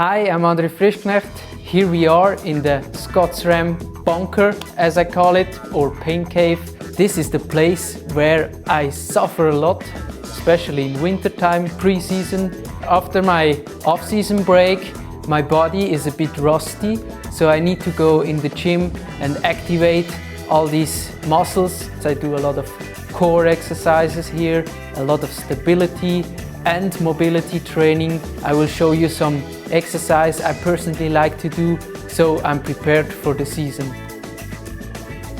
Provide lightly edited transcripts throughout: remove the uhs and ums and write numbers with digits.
Hi, I'm Andri. Here we are in the SCOTT-SRAM bunker, as I call it, or pain cave. This is the place where I suffer a lot, especially in wintertime, pre-season. After my off-season break, my body is a bit rusty, so I need to go in the gym and activate all these muscles. So I do a lot of core exercises here, a lot of stability and mobility training. I will show you some exercise I personally like to do, so I'm prepared for the season.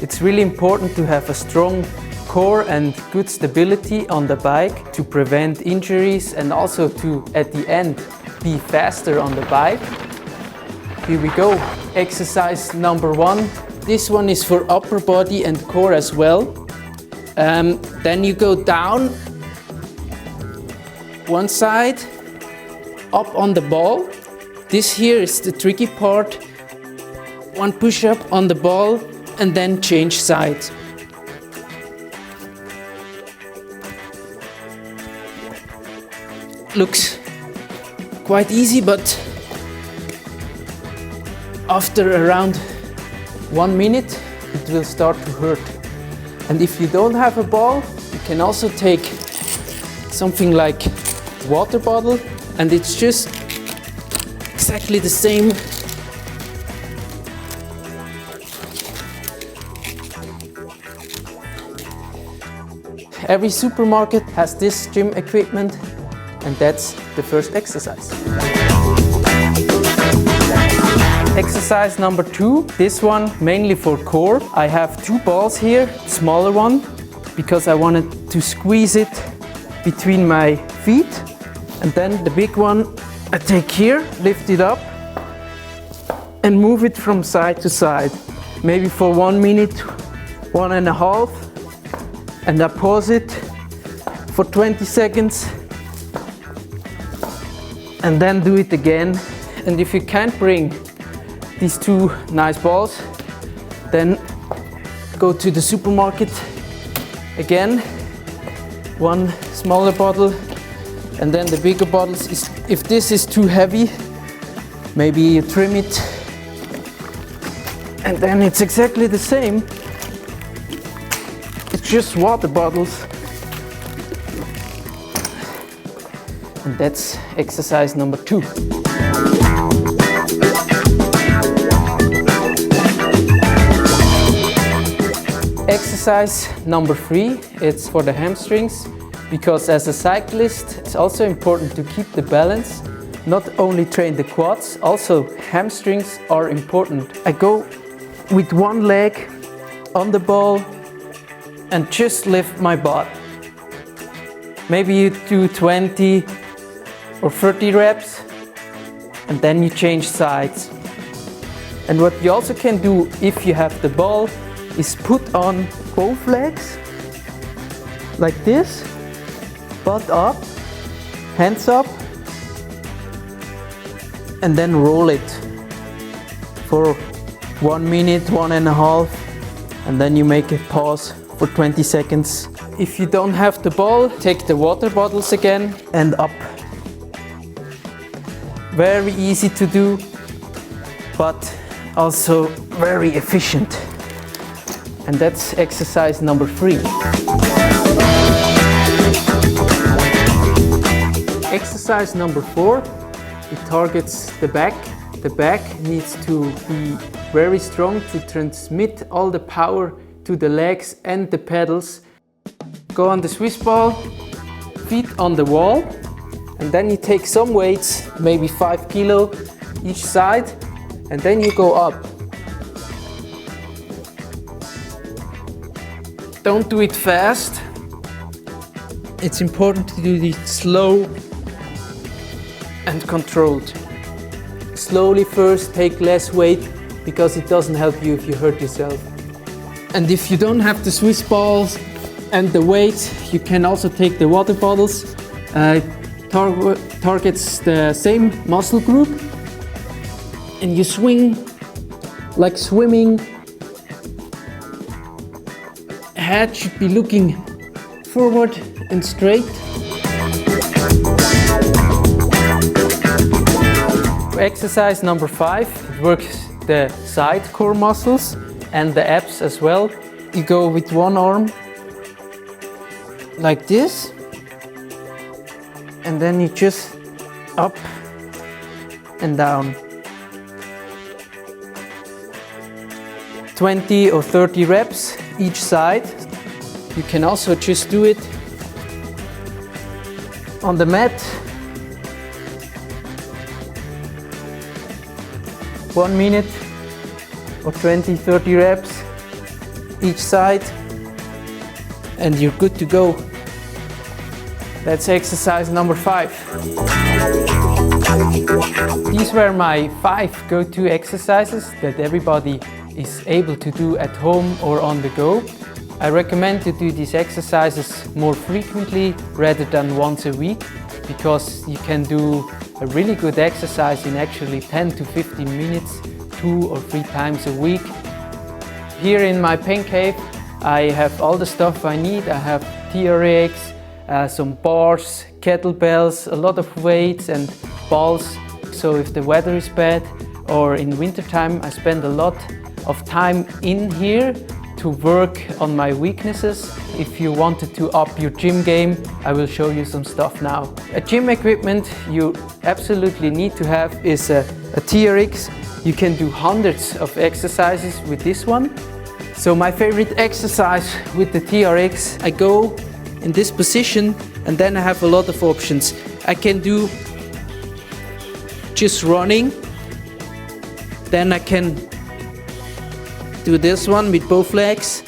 It's really important to have a strong core and good stability on the bike to prevent injuries and also to, at the end, be faster on the bike. Here we go. Exercise number 1. This one is for upper body and core as well. Then you go down one side, up on the ball. This here is the tricky part. One push-up on the ball and then change sides. Looks quite easy, but after around 1 minute it will start to hurt. And if you don't have a ball, you can also take something like water bottle, and it's just exactly the same. Every supermarket has this gym equipment, and that's the first exercise. Exercise number 2, this one mainly for core. I have 2 balls here, smaller one, because I wanted to squeeze it between my feet. And then the big one I take here, lift it up and move it from side to side. Maybe for 1 minute, 1.5, and I pause it for 20 seconds and then do it again. And if you can't bring these 2 nice balls, then go to the supermarket again, 1 smaller bottle and then the bigger bottles. If this is too heavy, maybe you trim it, and then it's exactly the same. It's just water bottles. And that's exercise number 2. Exercise number 3, it's for the hamstrings, because as a cyclist it's also important to keep the balance, not only train the quads, also hamstrings are important. I go with one leg on the ball and just lift my butt. Maybe you do 20 or 30 reps and then you change sides. And what you also can do if you have the ball is put on both legs like this, butt up, hands up, and then roll it for 1 minute, 1.5, and then you make a pause for 20 seconds. If you don't have the ball, take the water bottles again and up. Very easy to do, but also very efficient. And that's exercise number 3. Exercise number 4, it targets the back. The back needs to be very strong to transmit all the power to the legs and the pedals. Go on the Swiss ball, feet on the wall, and then you take some weights, maybe 5 kilo each side, and then you go up. Don't do it fast. It's important to do it slow and controlled. Slowly first, take less weight, because it doesn't help you if you hurt yourself. And if you don't have the Swiss balls and the weights, you can also take the water bottles. Targets the same muscle group, and you swing like swimming. Head should be looking forward and straight. exercise number 5, it works the side core muscles and the abs as well. You go with one arm like this, and then you just up and down. 20 or 30 reps each side. You can also just do it on the mat. 1 minute or 20, 30 reps each side, and you're good to go. That's exercise number 5. These were my 5 go-to exercises that everybody is able to do at home or on the go. I recommend to do these exercises more frequently rather than once a week, because you can do a really good exercise in actually 10 to 15 minutes, 2 or 3 times a week. Here in my pain cave, I have all the stuff I need. I have TRX, some bars, kettlebells, a lot of weights and balls. So if the weather is bad or in wintertime, I spend a lot of time in here to work on my weaknesses. If you wanted to up your gym game, I will show you some stuff now. A gym equipment you absolutely need to have is a TRX. You can do hundreds of exercises with this one. So my favorite exercise with the TRX, I go in this position and then I have a lot of options. I can do just running, then I can do this one with both legs,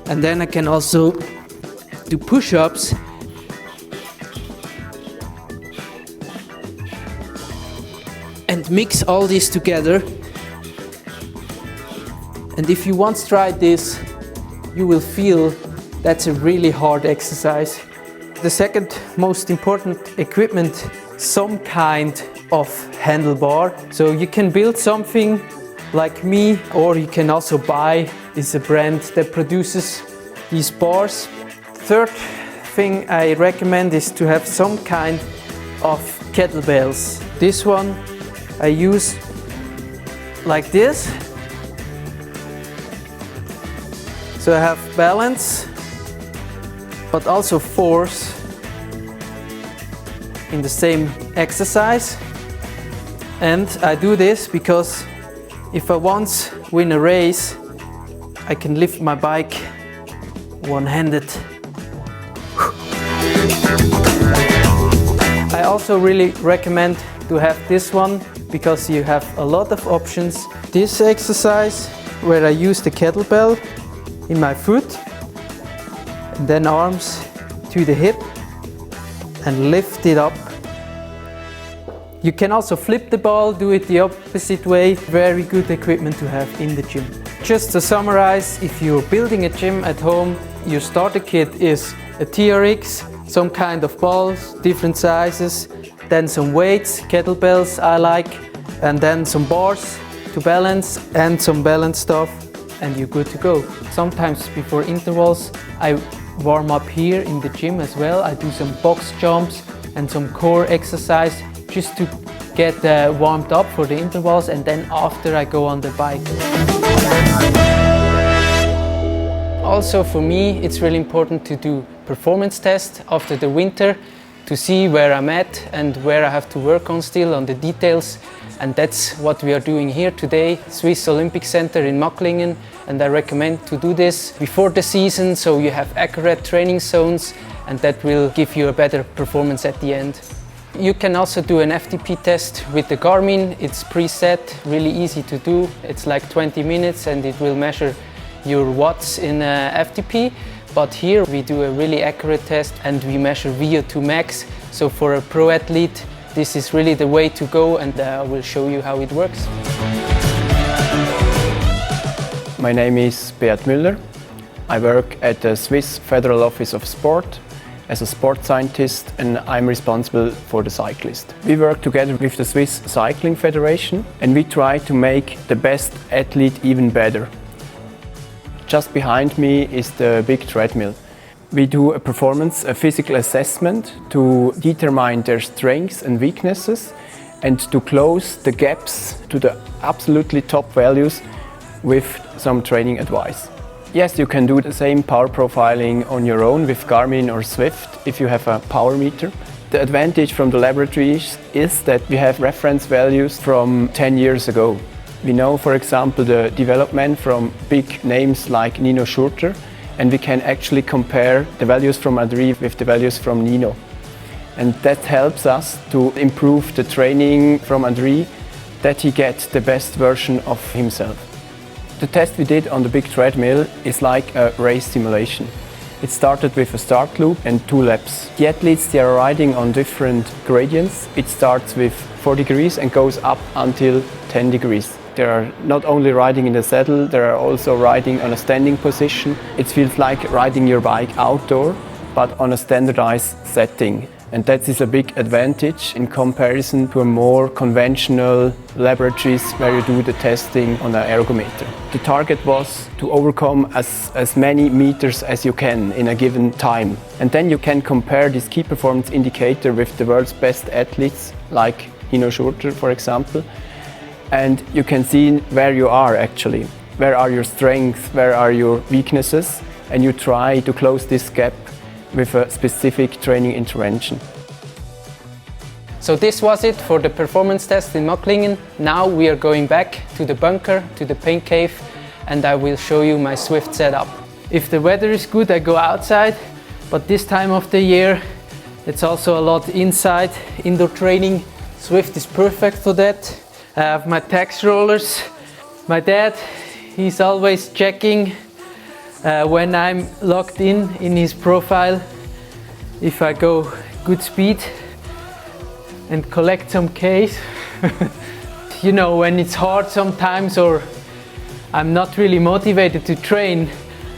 and then I can also do push-ups. And mix all this together. And if you once tried this, you will feel that's a really hard exercise. The second most important equipment, some kind of handlebar. So you can build something like me, or you can also buy. Is a brand that produces these bars. Third thing I recommend is to have some kind of kettlebells. This one I use like this. So I have balance, but also force in the same exercise. And I do this because if I once win a race, I can lift my bike one-handed. I also really recommend to have this one because you have a lot of options. This exercise where I use the kettlebell in my foot and then arms to the hip and lift it up. You can also flip the ball, do it the opposite way. Very good equipment to have in the gym. Just to summarize, if you're building a gym at home, your starter kit is a TRX, some kind of balls, different sizes, then some weights, kettlebells I like, and then some bars to balance and some balance stuff, and you're good to go. Sometimes before intervals, I warm up here in the gym as well. I do some box jumps and some core exercise just to get warmed up for the intervals, and then after I go on the bike. Also for me, it's really important to do performance tests after the winter to see where I'm at and where I have to work on still on the details. And that's what we are doing here today, Swiss Olympic Center in Macklingen. And I recommend to do this before the season so you have accurate training zones, and that will give you a better performance at the end. You can also do an FTP test with the Garmin. It's preset, really easy to do. It's like 20 minutes and it will measure your watts in FTP. But here we do a really accurate test and we measure VO2 max. So for a pro athlete, this is really the way to go, and I will show you how it works. My name is Beat Müller. I work at the Swiss Federal Office of Sport as a sport scientist, and I'm responsible for the cyclist. We work together with the Swiss Cycling Federation and we try to make the best athlete even better. Just behind me is the big treadmill. We do a physical assessment to determine their strengths and weaknesses, and to close the gaps to the absolutely top values with some training advice. Yes, you can do the same power profiling on your own with Garmin or Zwift if you have a power meter. The advantage from the laboratories is that we have reference values from 10 years ago. We know, for example, the development from big names like Nino Schurter, and we can actually compare the values from Andri with the values from Nino. And that helps us to improve the training from Andri, that he gets the best version of himself. The test we did on the big treadmill is like a race simulation. It started with a start loop and 2 laps. The athletes, they are riding on different gradients. It starts with 4 degrees and goes up until 10 degrees. They are not only riding in the saddle, they are also riding on a standing position. It feels like riding your bike outdoor, but on a standardized setting. And that is a big advantage in comparison to a more conventional laboratories where you do the testing on an ergometer. The target was to overcome as many meters as you can in a given time. And then you can compare this key performance indicator with the world's best athletes, like Nino Schurter, for example. And you can see where you are actually. Where are your strengths, where are your weaknesses, and you try to close this gap with a specific training intervention. So this was it for the performance test in Mocklingen. Now we are going back to the bunker, to the pain cave, and I will show you my Zwift setup. If the weather is good, I go outside, but this time of the year it's also a lot inside, indoor training. Zwift is perfect for that. I have my tax rollers. My dad, he's always checking when I'm logged in his profile if I go good speed and collect some Ks. You know, when it's hard sometimes or I'm not really motivated to train,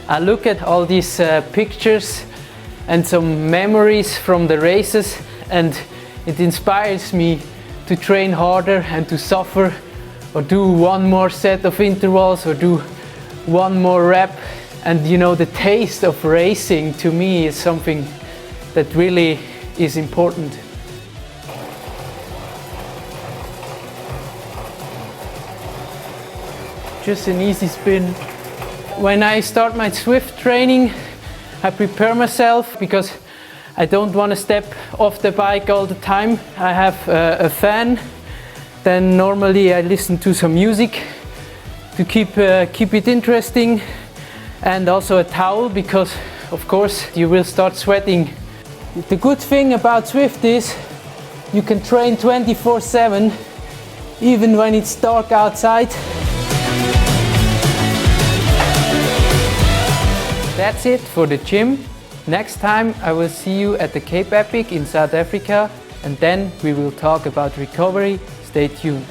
I look at all these pictures and some memories from the races, and it inspires me to train harder and to suffer, or do one more set of intervals, or do one more rep. And you know, the taste of racing to me is something that really is important. Just an easy spin. When I start my Zwift training, I prepare myself because I don't want to step off the bike all the time. I have a fan. Then normally I listen to some music to keep it interesting. And also a towel, because of course you will start sweating. The good thing about Zwift is you can train 24/7 even when it's dark outside. That's it for the gym. Next time I will see you at the Cape Epic in South Africa, and then we will talk about recovery. Stay tuned.